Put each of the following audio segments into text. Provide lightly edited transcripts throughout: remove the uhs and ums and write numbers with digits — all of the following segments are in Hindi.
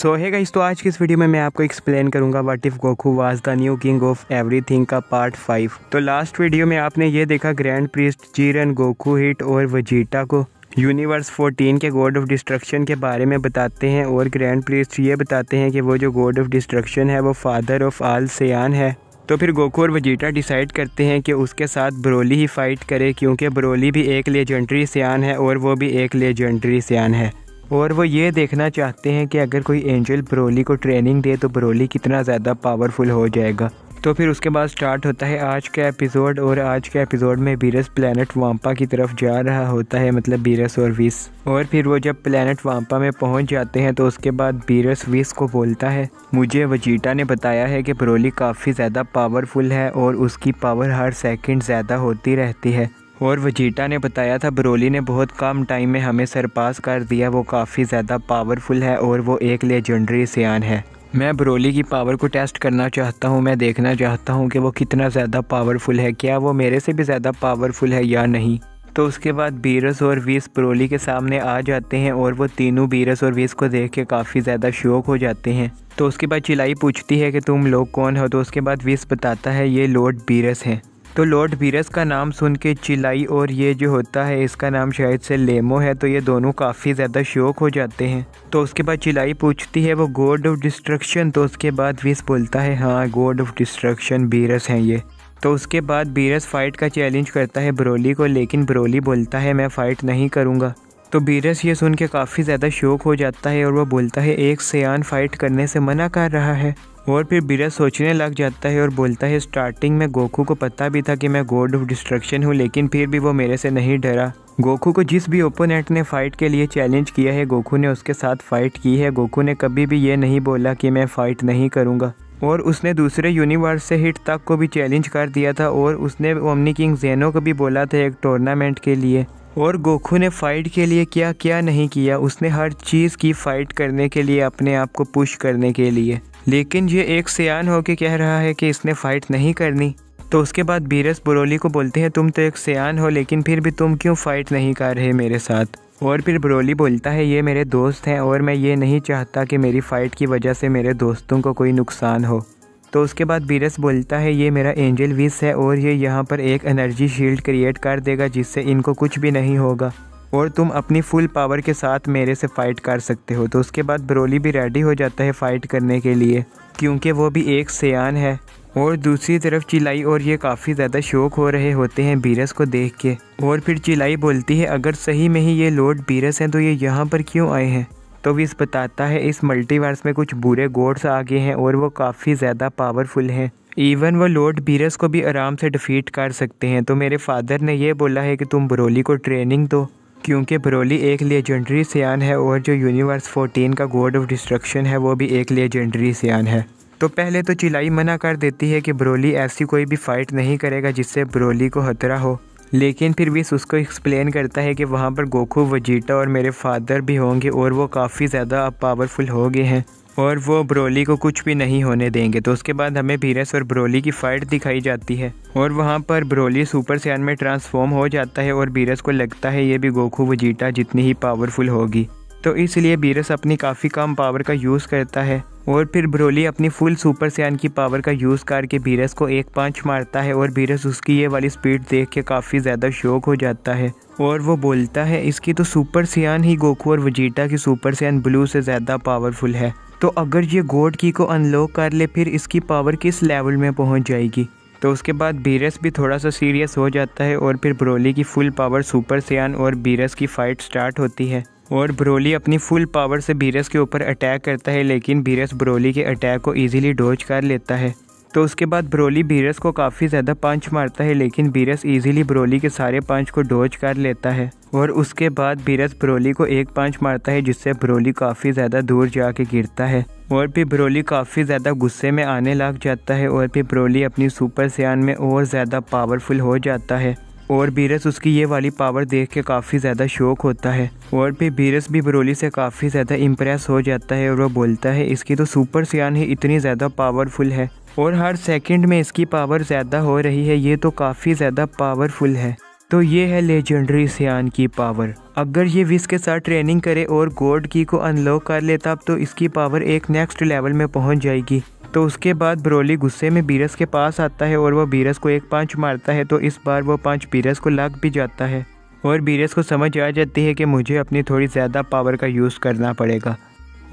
सो है गाइस, तो आज की इस वीडियो में मैं आपको एक्सप्लेन करूंगा what if Goku was the new king of everything का पार्ट 5। तो लास्ट वीडियो में आपने ये देखा grand priest Jiran Goku hit और वेजिटा को यूनिवर्स 14 के गॉड ऑफ डिस्ट्रक्शन के बारे में बताते हैं और ग्रैंड प्रीस्ट ये बताते हैं कि वो जो गॉड ऑफ डिस्ट्रक्शन है वो फादर ऑफ ऑल सैयन है। तो फिर गोकू और वेजिटा डिसाइड करते हैं कि उसके साथ ब्रोली ही फाइट करे, क्योंकि ब्रोली भी एक लेजेंडरी सैयन है और वो भी एक लेजेंडरी सैयन है। और वो ये देखना चाहते हैं कि अगर कोई एंजल ब्रोली को ट्रेनिंग दे तो ब्रोली कितना ज़्यादा पावरफुल हो जाएगा। तो फिर उसके बाद स्टार्ट होता है आज का एपिसोड, और आज के एपिसोड में बीरस प्लैनेट वाम्पा की तरफ जा रहा होता है, मतलब बीरस और विस। और फिर वो जब प्लैनेट वाम्पा में पहुंच जाते हैं तो उसके बाद बीरस विस को बोलता है, मुझे वेजिटा ने बताया है कि ब्रोली काफ़ी ज़्यादा पावरफुल है और उसकी पावर हर सेकंड ज़्यादा होती रहती है। और वेजिटा ने बताया था ब्रोली ने बहुत कम टाइम में हमें सरपास कर दिया, वो काफ़ी ज़्यादा पावरफुल है और वो एक लेजेंडरी सैयन है। मैं ब्रोली की पावर को टेस्ट करना चाहता हूँ, मैं देखना चाहता हूँ कि वो कितना ज़्यादा पावरफुल है, क्या वो मेरे से भी ज़्यादा पावरफुल है या नहीं। तो उसके बाद बीरस और विस ब्रोली के सामने आ जाते हैं और वो तीनों बीरस और विस को देख के काफ़ी ज़्यादा शॉक हो जाते हैं। तो उसके बाद चिलाई पूछती है कि तुम लोग कौन हो। तो उसके बाद विस बताता है ये लॉर्ड बीरस हैं। तो लॉर्ड बीरस का नाम सुन के चिलाई और ये जो होता है इसका नाम शायद से लेमो है, तो ये दोनों काफ़ी ज़्यादा शॉक हो जाते हैं। तो उसके बाद चिलाई पूछती है वो गॉड ऑफ डिस्ट्रक्शन। तो उसके बाद विस बोलता है हाँ, गॉड ऑफ डिस्ट्रक्शन बीरस हैं ये। तो उसके बाद बीरस फाइट का चैलेंज करता है ब्रोली को, लेकिन ब्रोली बोलता है मैं फ़ाइट नहीं करूँगा। तो बीरस ये सुन के काफ़ी ज़्यादा शॉक हो जाता है और वो बोलता है एक सैयन फाइट करने से मना कर रहा है। और फिर बीरस सोचने लग जाता है और बोलता है स्टार्टिंग में गोकू को पता भी था कि मैं गॉड ऑफ डिस्ट्रक्शन हूँ, लेकिन फिर भी वो मेरे से नहीं डरा। गोकू को जिस भी ओपोनेंट ने फ़ाइट के लिए चैलेंज किया है गोकू ने उसके साथ फ़ाइट की है। गोकू ने कभी भी ये नहीं बोला कि मैं फ़ाइट नहीं करूँगा। और उसने दूसरे यूनिवर्स से हिट तक को भी चैलेंज कर दिया था और उसने ओमनी किंग जेनो को भी बोला था एक टूर्नामेंट के लिए। और गोकू ने फ़ाइट के लिए क्या क्या नहीं किया, उसने हर चीज़ की फ़ाइट करने के लिए, अपने आप को पुश करने के लिए। लेकिन ये एक सैयन होके कह रहा है कि इसने फ़ाइट नहीं करनी। तो उसके बाद बीरस ब्रोली को बोलते हैं तुम तो एक सैयन हो, लेकिन फिर भी तुम क्यों फ़ाइट नहीं कर रहे मेरे साथ। और फिर ब्रोली बोलता है ये मेरे दोस्त हैं और मैं ये नहीं चाहता कि मेरी फ़ाइट की वजह से मेरे दोस्तों को कोई नुकसान हो। तो उसके बाद बीरस बोलता है ये मेरा एंजल विस है और ये यहाँ पर एक एनर्जी शील्ड क्रिएट कर देगा जिससे इनको कुछ भी नहीं होगा और तुम अपनी फुल पावर के साथ मेरे से फ़ाइट कर सकते हो। तो उसके बाद ब्रोली भी रेडी हो जाता है फ़ाइट करने के लिए, क्योंकि वो भी एक सैयन है। और दूसरी तरफ चिलाई और ये काफ़ी ज़्यादा शौक हो रहे होते हैं बीरस को देख के। और फिर चिलाई बोलती है अगर सही में ही ये लॉर्ड बीरस हैं तो ये यहाँ पर क्यों आए हैं। तो विस बताता है इस मल्टीवर्स में कुछ बुरे गॉड्स आ गए हैं और वो काफ़ी ज़्यादा पावरफुल हैं, इवन वो लॉर्ड बीरस को भी आराम से डिफीट कर सकते हैं। तो मेरे फादर ने ये बोला है कि तुम ब्रोली को ट्रेनिंग दो, क्योंकि ब्रोली एक लेजेंडरी सैयन है और जो यूनिवर्स 14 का गॉड ऑफ डिस्ट्रक्शन है वो भी एक लेजेंडरी सैयन है। तो पहले तो चिलाई मना कर देती है कि ब्रोली ऐसी कोई भी फ़ाइट नहीं करेगा जिससे ब्रोली को खतरा हो, लेकिन फिर विस उसको एक्सप्लेन करता है कि वहाँ पर गोकू वेजिटा और मेरे फादर भी होंगे और वो काफ़ी ज़्यादा अब पावरफुल हो गए हैं और वो ब्रोली को कुछ भी नहीं होने देंगे। तो उसके बाद हमें बीरस और ब्रोली की फ़ाइट दिखाई जाती है और वहाँ पर ब्रोली सुपर सैयन में ट्रांसफॉर्म हो जाता है और बीरस को लगता है ये भी गोकू वेजिटा जितनी ही पावरफुल होगी, तो इसलिए बीरस अपनी काफ़ी कम पावर का यूज़ करता है। और फिर ब्रोली अपनी फुल सुपर सैयन की पावर का यूज़ करके बीरस को एक पंच मारता है और बीरस उसकी ये वाली स्पीड देख के काफ़ी ज़्यादा शॉक हो जाता है और वो बोलता है इसकी तो सुपर सैयन ही गोकू और वेजिटा की सुपर सैयन ब्लू से ज़्यादा पावरफुल है, तो अगर ये गॉड की को अनलॉक कर ले फिर इसकी पावर किस लेवल में पहुंच जाएगी। तो उसके बाद बीरस भी थोड़ा सा सीरियस हो जाता है और फिर ब्रोली की फुल पावर सुपर सैयन और बीरस की फ़ाइट स्टार्ट होती है और ब्रोली अपनी फुल पावर से बीरस के ऊपर अटैक करता है, लेकिन बीरस ब्रोली के अटैक को इजीली डॉज कर लेता है। तो उसके बाद ब्रोली बीरस को काफ़ी ज़्यादा पंच मारता है, लेकिन बीरस इजीली ब्रोली के सारे पंच को डॉज कर लेता है। और उसके बाद बीरस ब्रोली को एक पंच मारता है जिससे ब्रोली काफ़ी ज़्यादा दूर जाके गिरता है और फिर ब्रोली काफ़ी ज़्यादा गुस्से में आने लग जाता है और फिर ब्रोली अपनी सुपर सैयन में और ज़्यादा पावरफुल हो जाता है और बीरस उसकी ये वाली पावर देख के काफ़ी ज़्यादा शौक होता है। और फिर बीरस भी ब्रोली से काफ़ी ज़्यादा इम्प्रेस हो जाता है और वो बोलता है इसकी तो सुपर सैयन ही इतनी ज़्यादा पावरफुल है और हर सेकंड में इसकी पावर ज़्यादा हो रही है, ये तो काफ़ी ज़्यादा पावरफुल है। तो ये है लेजेंडरी सियान की पावर। अगर ये विस के साथ ट्रेनिंग करे और गॉड की को अनलॉक कर ले तब तो इसकी पावर एक नेक्स्ट लेवल में पहुंच जाएगी। तो उसके बाद ब्रोली गुस्से में बीरस के पास आता है और वो बीरस को एक पंच मारता है। तो इस बार वो पंच बीरस को लग भी जाता है और बीरस को समझ आ जाती है कि मुझे अपनी थोड़ी ज़्यादा पावर का यूज़ करना पड़ेगा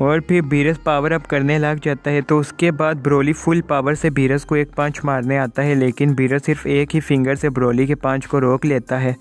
और फिर बीरस पावर अप करने लग जाता है। तो उसके बाद ब्रोली फुल पावर से बीरस को एक पंच मारने आता है, लेकिन बीरस सिर्फ एक ही फिंगर से ब्रोली के पंच को रोक लेता है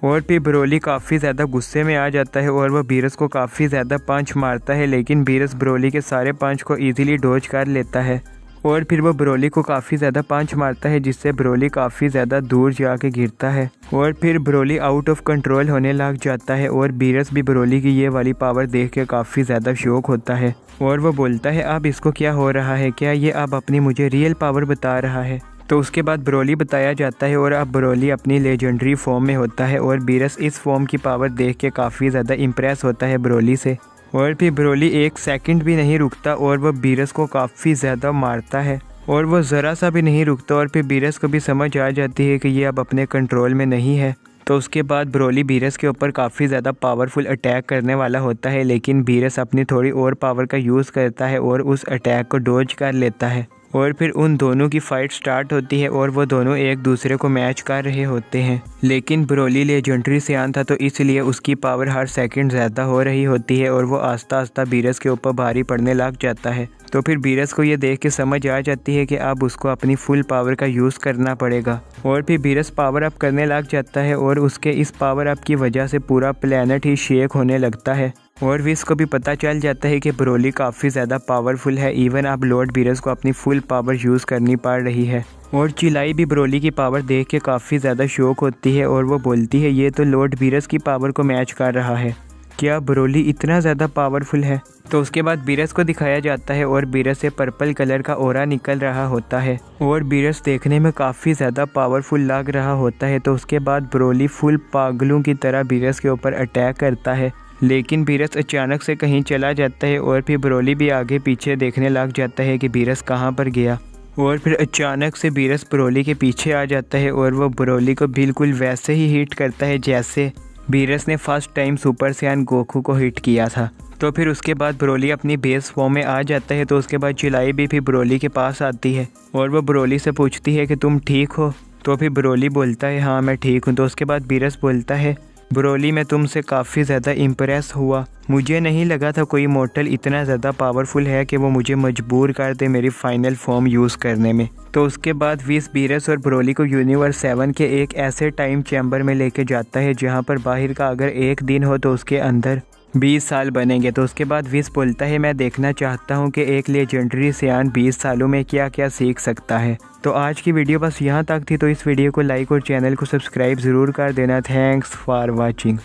और फिर ब्रोली काफ़ी ज़्यादा गुस्से में आ जाता है और वह बीरस को काफ़ी ज़्यादा पंच मारता है, लेकिन बीरस ब्रोली के सारे पंच को ईजिली डॉज कर लेता है और फिर वो ब्रोली को काफ़ी ज़्यादा पंच मारता है, जिससे ब्रोली काफ़ी ज़्यादा दूर जाके गिरता है और फिर ब्रोली आउट ऑफ कंट्रोल होने लग जाता है और बीरस भी ब्रोली की ये वाली पावर देख के काफ़ी ज़्यादा शौक होता है और वो बोलता है अब इसको क्या हो रहा है, क्या ये अब अपनी मुझे रियल पावर बता रहा है। तो उसके बाद ब्रोली बताया जाता है और अब ब्रोली अपनी लेजेंडरी फॉर्म में होता है और बीरस इस फॉर्म की पावर देख के काफ़ी ज़्यादा इम्प्रेस होता है ब्रोली से और फिर ब्रोली एक सेकंड भी नहीं रुकता और वह बीरस को काफ़ी ज़्यादा मारता है और वह ज़रा सा भी नहीं रुकता और फिर बीरस को भी समझ आ जाती है कि ये अब अपने कंट्रोल में नहीं है। तो उसके बाद ब्रोली बीरस के ऊपर काफ़ी ज़्यादा पावरफुल अटैक करने वाला होता है, लेकिन बीरस अपनी थोड़ी और पावर का यूज़ करता है और उस अटैक को डॉज कर लेता है और फिर उन दोनों की फ़ाइट स्टार्ट होती है और वो दोनों एक दूसरे को मैच कर रहे होते हैं। लेकिन ब्रोली लेजेंडरी सियान था तो इसलिए उसकी पावर हर सेकंड ज़्यादा हो रही होती है और वो आस्ता आस्ता बीरस के ऊपर भारी पड़ने लग जाता है। तो फिर बीरस को ये देख के समझ आ जाती है कि अब उसको अपनी फुल पावर का यूज़ करना पड़ेगा और फिर बीरस पावर अप करने लग जाता है और उसके इस पावर अप की वजह से पूरा प्लेनेट ही शेक होने लगता है और विस को भी पता चल जाता है कि ब्रोली काफ़ी ज़्यादा पावरफुल है। इवन अब लॉर्ड बीरस को अपनी फुल पावर यूज़ करनी पड़ रही है और चिलाई भी ब्रोली की पावर देख के काफ़ी ज़्यादा शौक होती है और वो बोलती है ये तो लॉर्ड बीरस की पावर को मैच कर रहा है, क्या ब्रोली इतना ज़्यादा पावरफुल है। तो उसके बाद बीरस को दिखाया जाता है और बीरस से पर्पल कलर का ओरा निकल रहा होता है और बीरस देखने में काफ़ी ज़्यादा पावरफुल लग रहा होता है। तो उसके बाद ब्रोली फुल पागलों की तरह बीरस के ऊपर अटैक करता है, लेकिन बीरस अचानक से कहीं चला जाता है और फिर ब्रोली भी आगे पीछे देखने लग जाता है कि बीरस कहाँ पर गया और फिर अचानक से बीरस ब्रोली के पीछे आ जाता है और वो ब्रोली को बिल्कुल वैसे ही हिट करता है जैसे बीरस ने first time super Saiyan Goku को हिट किया था। तो फिर उसके बाद ब्रोली अपनी बेस फॉर्म में आ जाता है। तो उसके बाद चिलाई भी फिर ब्रोली के पास आती है और वो ब्रोली से पूछती है कि तुम ठीक हो। तो फिर ब्रोली बोलता है हाँ मैं ठीक हूँ। तो उसके बाद बीरस बोलता है ब्रोली मैं तुमसे काफ़ी ज़्यादा इम्प्रेस हुआ, मुझे नहीं लगा था कोई मॉर्टल इतना ज़्यादा पावरफुल है कि वो मुझे मजबूर कर दे मेरी फाइनल फॉर्म यूज़ करने में। तो उसके बाद विस बीरस और ब्रोली को यूनिवर्स 7 के एक ऐसे टाइम चैम्बर में लेके जाता है जहाँ पर बाहर का अगर एक दिन हो तो उसके अंदर 20 साल बनेंगे। तो उसके बाद विस बोलता है मैं देखना चाहता हूँ कि एक लेजेंडरी सियान 20 सालों में क्या क्या सीख सकता है। तो आज की वीडियो बस यहाँ तक थी। तो इस वीडियो को लाइक और चैनल को सब्सक्राइब ज़रूर कर देना। Thanks for watching.